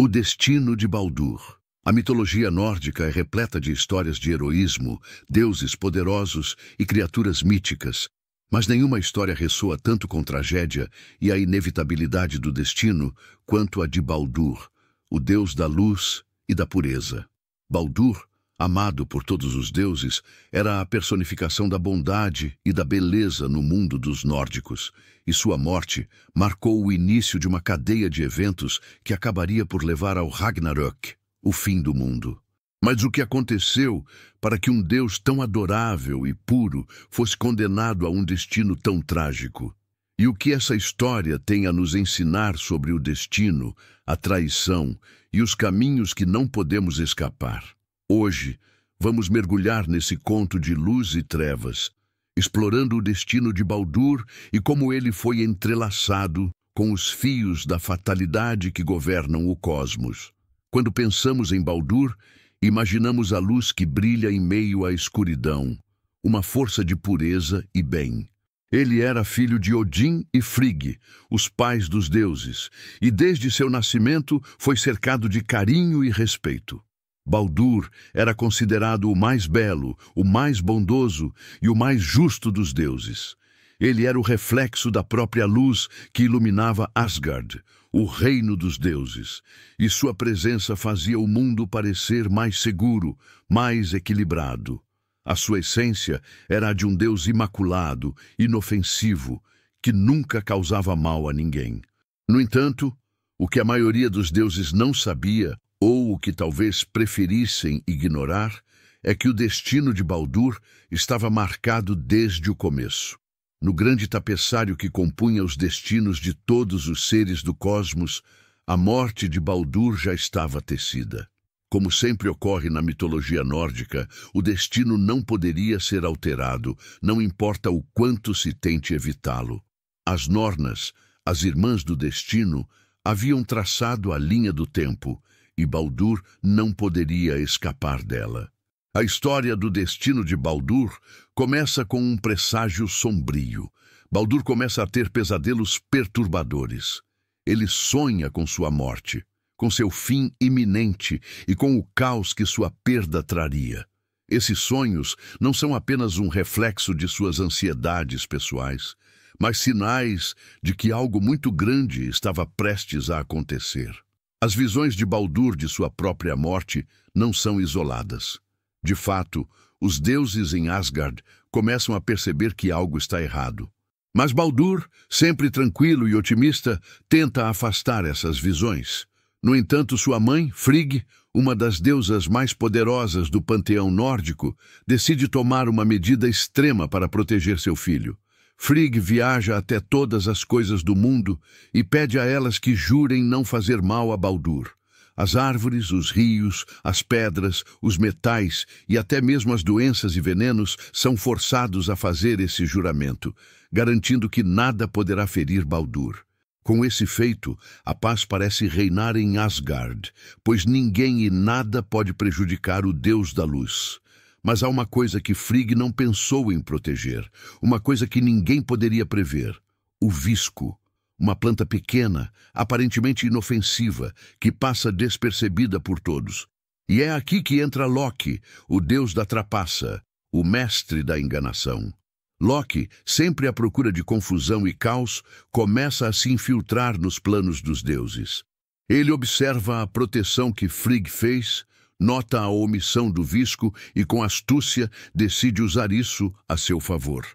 O destino de Baldur. A mitologia nórdica é repleta de histórias de heroísmo, deuses poderosos e criaturas míticas, mas nenhuma história ressoa tanto com tragédia e a inevitabilidade do destino quanto a de Baldur, o deus da luz e da pureza. Baldur, amado por todos os deuses, era a personificação da bondade e da beleza no mundo dos nórdicos, e sua morte marcou o início de uma cadeia de eventos que acabaria por levar ao Ragnarök, o fim do mundo. Mas o que aconteceu para que um Deus tão adorável e puro fosse condenado a um destino tão trágico? E o que essa história tem a nos ensinar sobre o destino, a traição e os caminhos que não podemos escapar? Hoje, vamos mergulhar nesse conto de luz e trevas, explorando o destino de Baldur e como ele foi entrelaçado com os fios da fatalidade que governam o cosmos. Quando pensamos em Baldur, imaginamos a luz que brilha em meio à escuridão, uma força de pureza e bem. Ele era filho de Odin e Frigg, os pais dos deuses, e desde seu nascimento foi cercado de carinho e respeito. Baldur era considerado o mais belo, o mais bondoso e o mais justo dos deuses. Ele era o reflexo da própria luz que iluminava Asgard, o reino dos deuses, e sua presença fazia o mundo parecer mais seguro, mais equilibrado. A sua essência era a de um Deus imaculado, inofensivo, que nunca causava mal a ninguém. No entanto, o que a maioria dos deuses não sabia, ou o que talvez preferissem ignorar, é que o destino de Baldur estava marcado desde o começo. No grande tapeçário que compunha os destinos de todos os seres do cosmos, a morte de Baldur já estava tecida. Como sempre ocorre na mitologia nórdica, o destino não poderia ser alterado, não importa o quanto se tente evitá-lo. As Nornas, as irmãs do destino, haviam traçado a linha do tempo, e Baldur não poderia escapar dela. A história do destino de Baldur começa com um presságio sombrio. Baldur começa a ter pesadelos perturbadores. Ele sonha com sua morte, com seu fim iminente e com o caos que sua perda traria. Esses sonhos não são apenas um reflexo de suas ansiedades pessoais, mas sinais de que algo muito grande estava prestes a acontecer. As visões de Baldur de sua própria morte não são isoladas. De fato, os deuses em Asgard começam a perceber que algo está errado. Mas Baldur, sempre tranquilo e otimista, tenta afastar essas visões. No entanto, sua mãe, Frigg, uma das deusas mais poderosas do panteão nórdico, decide tomar uma medida extrema para proteger seu filho. Frigg viaja até todas as coisas do mundo e pede a elas que jurem não fazer mal a Baldur. As árvores, os rios, as pedras, os metais e até mesmo as doenças e venenos são forçados a fazer esse juramento, garantindo que nada poderá ferir Baldur. Com esse feito, a paz parece reinar em Asgard, pois ninguém e nada pode prejudicar o Deus da Luz. Mas há uma coisa que Frigg não pensou em proteger, uma coisa que ninguém poderia prever: o visco. Uma planta pequena, aparentemente inofensiva, que passa despercebida por todos. E é aqui que entra Loki, o deus da trapaça, o mestre da enganação. Loki, sempre à procura de confusão e caos, começa a se infiltrar nos planos dos deuses. Ele observa a proteção que Frigg fez, nota a omissão do visco e, com astúcia, decide usar isso a seu favor.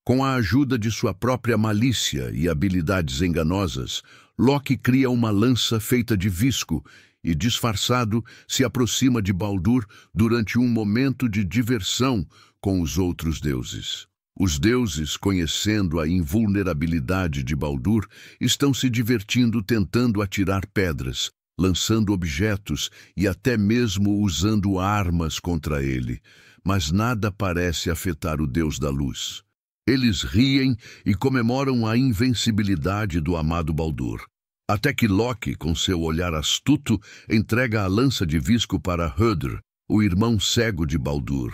Com a ajuda de sua própria malícia e habilidades enganosas, Loki cria uma lança feita de visco e, disfarçado, se aproxima de Baldur durante um momento de diversão com os outros deuses. Os deuses, conhecendo a invulnerabilidade de Baldur, estão se divertindo tentando atirar pedras, lançando objetos e até mesmo usando armas contra ele, mas nada parece afetar o Deus da Luz. Eles riem e comemoram a invencibilidade do amado Baldur, até que Loki, com seu olhar astuto, entrega a lança de visco para Hödr, o irmão cego de Baldur.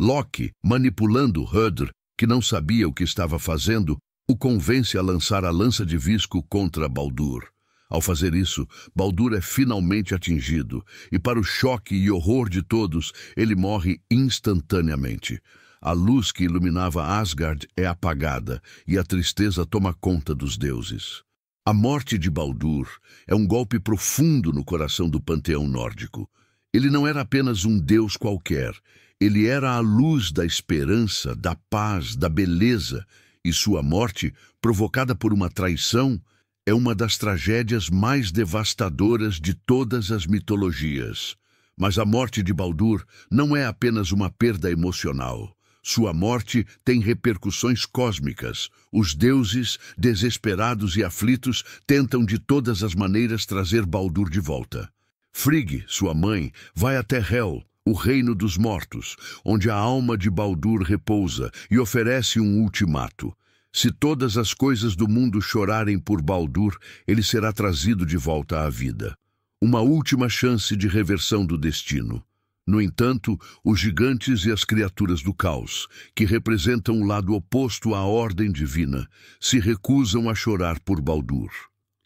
Loki, manipulando Hödr, que não sabia o que estava fazendo, o convence a lançar a lança de visco contra Baldur. Ao fazer isso, Baldur é finalmente atingido, e para o choque e horror de todos, ele morre instantaneamente. A luz que iluminava Asgard é apagada, e a tristeza toma conta dos deuses. A morte de Baldur é um golpe profundo no coração do panteão nórdico. Ele não era apenas um deus qualquer, ele era a luz da esperança, da paz, da beleza, e sua morte, provocada por uma traição, é uma das tragédias mais devastadoras de todas as mitologias. Mas a morte de Baldur não é apenas uma perda emocional. Sua morte tem repercussões cósmicas. Os deuses, desesperados e aflitos, tentam de todas as maneiras trazer Baldur de volta. Frigg, sua mãe, vai até Hel, o reino dos mortos, onde a alma de Baldur repousa, e oferece um ultimato. Se todas as coisas do mundo chorarem por Baldur, ele será trazido de volta à vida. Uma última chance de reversão do destino. No entanto, os gigantes e as criaturas do caos, que representam o lado oposto à ordem divina, se recusam a chorar por Baldur.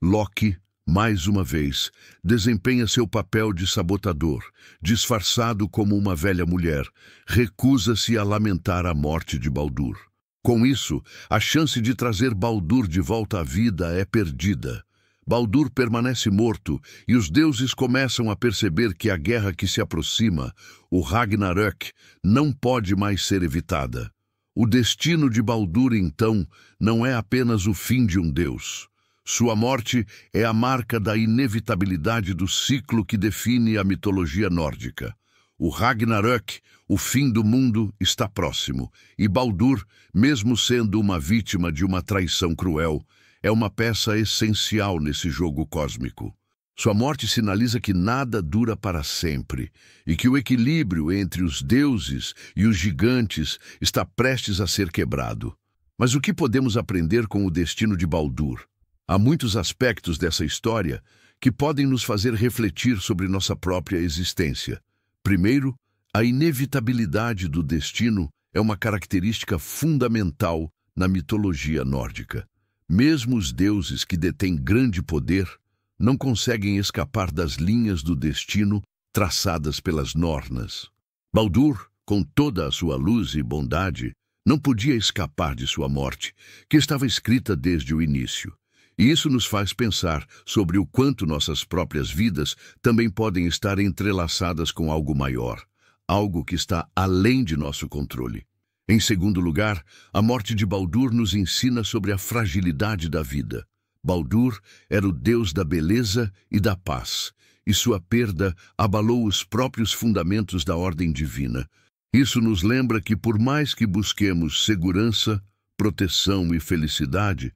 Loki, mais uma vez, desempenha seu papel de sabotador, disfarçado como uma velha mulher, recusa-se a lamentar a morte de Baldur. Com isso, a chance de trazer Baldur de volta à vida é perdida. Baldur permanece morto e os deuses começam a perceber que a guerra que se aproxima, o Ragnarök, não pode mais ser evitada. O destino de Baldur, então, não é apenas o fim de um deus. Sua morte é a marca da inevitabilidade do ciclo que define a mitologia nórdica. O Ragnarök, o fim do mundo, está próximo, e Baldur, mesmo sendo uma vítima de uma traição cruel, é uma peça essencial nesse jogo cósmico. Sua morte sinaliza que nada dura para sempre, e que o equilíbrio entre os deuses e os gigantes está prestes a ser quebrado. Mas o que podemos aprender com o destino de Baldur? Há muitos aspectos dessa história que podem nos fazer refletir sobre nossa própria existência. Primeiro, a inevitabilidade do destino é uma característica fundamental na mitologia nórdica. Mesmo os deuses que detêm grande poder não conseguem escapar das linhas do destino traçadas pelas Nornas. Baldur, com toda a sua luz e bondade, não podia escapar de sua morte, que estava escrita desde o início. E isso nos faz pensar sobre o quanto nossas próprias vidas também podem estar entrelaçadas com algo maior, algo que está além de nosso controle. Em segundo lugar, a morte de Baldur nos ensina sobre a fragilidade da vida. Baldur era o deus da beleza e da paz, e sua perda abalou os próprios fundamentos da ordem divina. Isso nos lembra que, por mais que busquemos segurança, proteção e felicidade,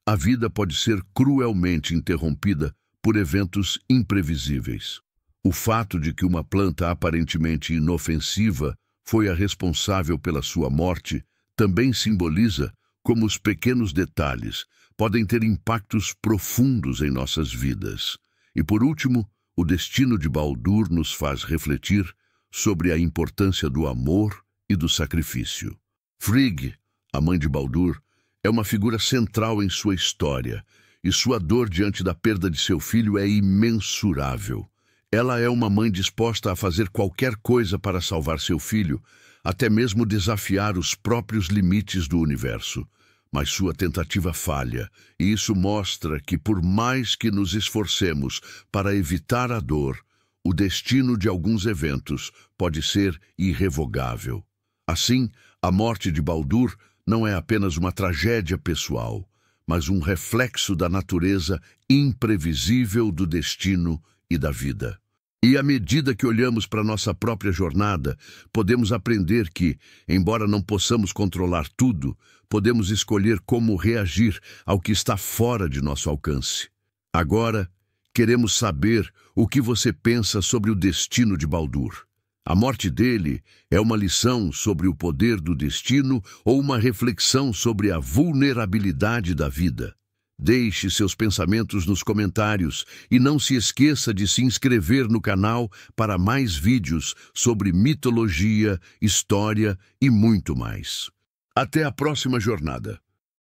a vida pode ser cruelmente interrompida por eventos imprevisíveis. O fato de que uma planta aparentemente inofensiva foi a responsável pela sua morte também simboliza como os pequenos detalhes podem ter impactos profundos em nossas vidas. E por último, o destino de Baldur nos faz refletir sobre a importância do amor e do sacrifício. Frigg, a mãe de Baldur, é uma figura central em sua história, e sua dor diante da perda de seu filho é imensurável. Ela é uma mãe disposta a fazer qualquer coisa para salvar seu filho, até mesmo desafiar os próprios limites do universo. Mas sua tentativa falha, e isso mostra que, por mais que nos esforcemos para evitar a dor, o destino de alguns eventos pode ser irrevogável. Assim, a morte de Baldur não é apenas uma tragédia pessoal, mas um reflexo da natureza imprevisível do destino e da vida. E à medida que olhamos para nossa própria jornada, podemos aprender que, embora não possamos controlar tudo, podemos escolher como reagir ao que está fora de nosso alcance. Agora, queremos saber o que você pensa sobre o destino de Baldur. A morte dele é uma lição sobre o poder do destino ou uma reflexão sobre a vulnerabilidade da vida? Deixe seus pensamentos nos comentários e não se esqueça de se inscrever no canal para mais vídeos sobre mitologia, história e muito mais. Até a próxima jornada!